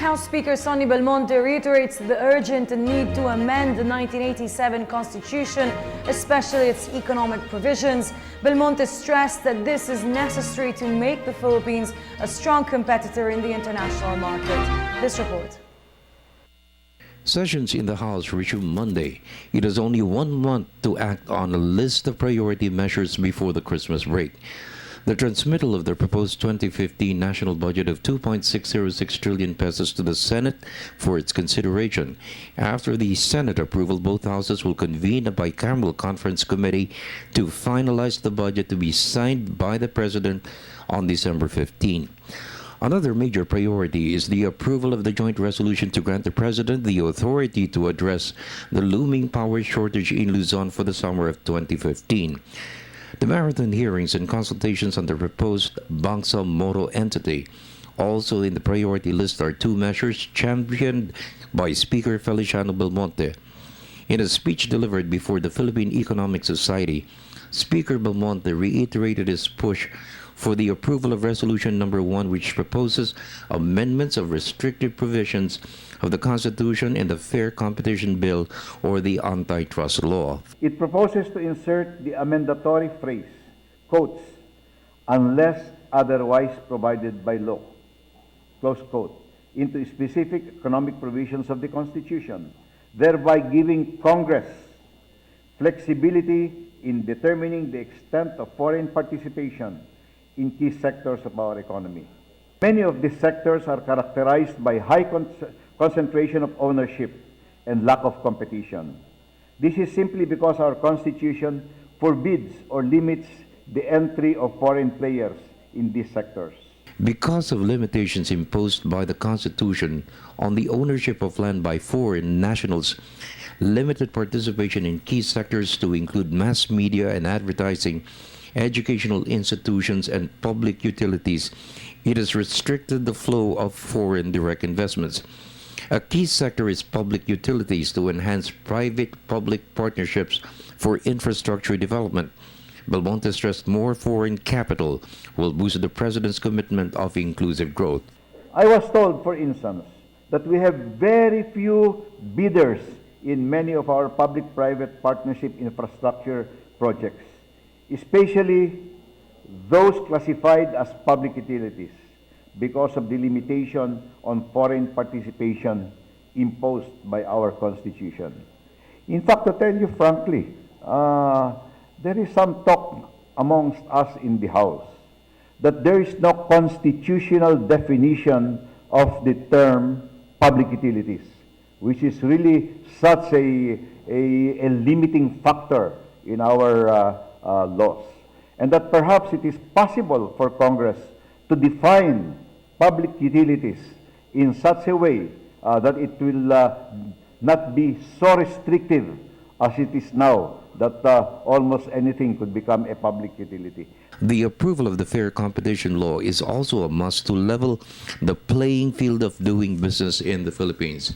House Speaker Sonny Belmonte reiterates the urgent need to amend the 1987 Constitution, especially its economic provisions. Belmonte stressed that this is necessary to make the Philippines a strong competitor in the international market. This report. Sessions in the House resume Monday. It is only 1 month to act on a list of priority measures before the Christmas break. The transmittal of the proposed 2015 national budget of 2.606 trillion pesos to the Senate for its consideration. After the Senate approval, both houses will convene a bicameral conference committee to finalize the budget to be signed by the President on December 15. Another major priority is the approval of the joint resolution to grant the President the authority to address the looming power shortage in Luzon for the summer of 2015. The marathon hearings and consultations on the proposed Bangsamoro entity. Also in the priority list are two measures championed by Speaker Feliciano Belmonte. In a speech delivered before the Philippine Economic Society, Speaker Belmonte reiterated his push for the approval of Resolution Number 1, which proposes amendments of restrictive provisions of the Constitution and the Fair Competition Bill or the Antitrust Law. It proposes to insert the amendatory phrase, quotes, unless otherwise provided by law, close quote, into specific economic provisions of the Constitution, thereby giving Congress flexibility in determining the extent of foreign participation in key sectors of our economy. Many of these sectors are characterized by high concentration of ownership and lack of competition. This is simply because our Constitution forbids or limits the entry of foreign players in these sectors. Because of limitations imposed by the Constitution on the ownership of land by foreign nationals, limited participation in key sectors to include mass media and advertising, educational institutions, and public utilities, it has restricted the flow of foreign direct investments. A key sector is public utilities to enhance private-public partnerships for infrastructure development. Belmonte stressed more foreign capital will boost the President's commitment of inclusive growth. I was told, for instance, that we have very few bidders in many of our public-private partnership infrastructure projects, especially those classified as public utilities, because of the limitation on foreign participation imposed by our Constitution. In fact, to tell you frankly, there is some talk amongst us in the House that there is no constitutional definition of the term public utilities, which is really such a limiting factor in our laws, and that perhaps it is possible for Congress to define public utilities in such a way that it will not be so restrictive as it is now, that almost anything could become a public utility. The approval of the Fair Competition Law is also a must to level the playing field of doing business in the Philippines.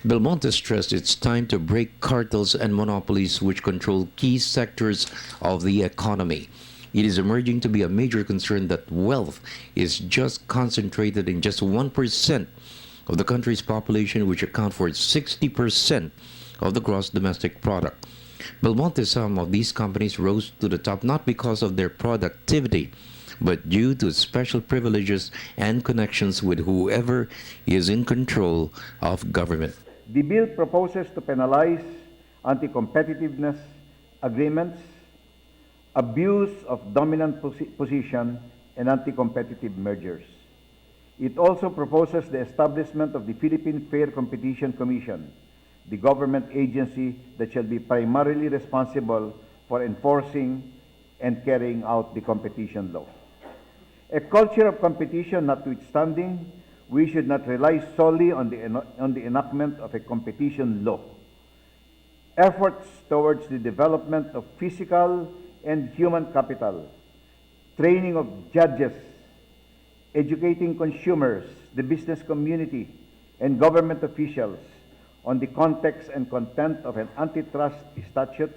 Belmonte stressed it's time to break cartels and monopolies which control key sectors of the economy. It is emerging to be a major concern that wealth is just concentrated in just 1% of the country's population, which account for 60% of the gross domestic product. Belmonte, some of these companies rose to the top not because of their productivity, but due to special privileges and connections with whoever is in control of government. The bill proposes to penalize anti-competitiveness agreements, abuse of dominant position, and anti-competitive mergers. It also proposes the establishment of the Philippine Fair Competition Commission, the government agency that shall be primarily responsible for enforcing and carrying out the competition law. A culture of competition notwithstanding, we should not rely solely on the enactment of a competition law. Efforts towards the development of physical and human capital, training of judges, educating consumers, the business community, and government officials on the context and content of an antitrust statute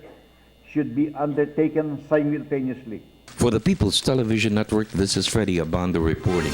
should be undertaken simultaneously. For the People's Television Network, this is Freddie Abando reporting.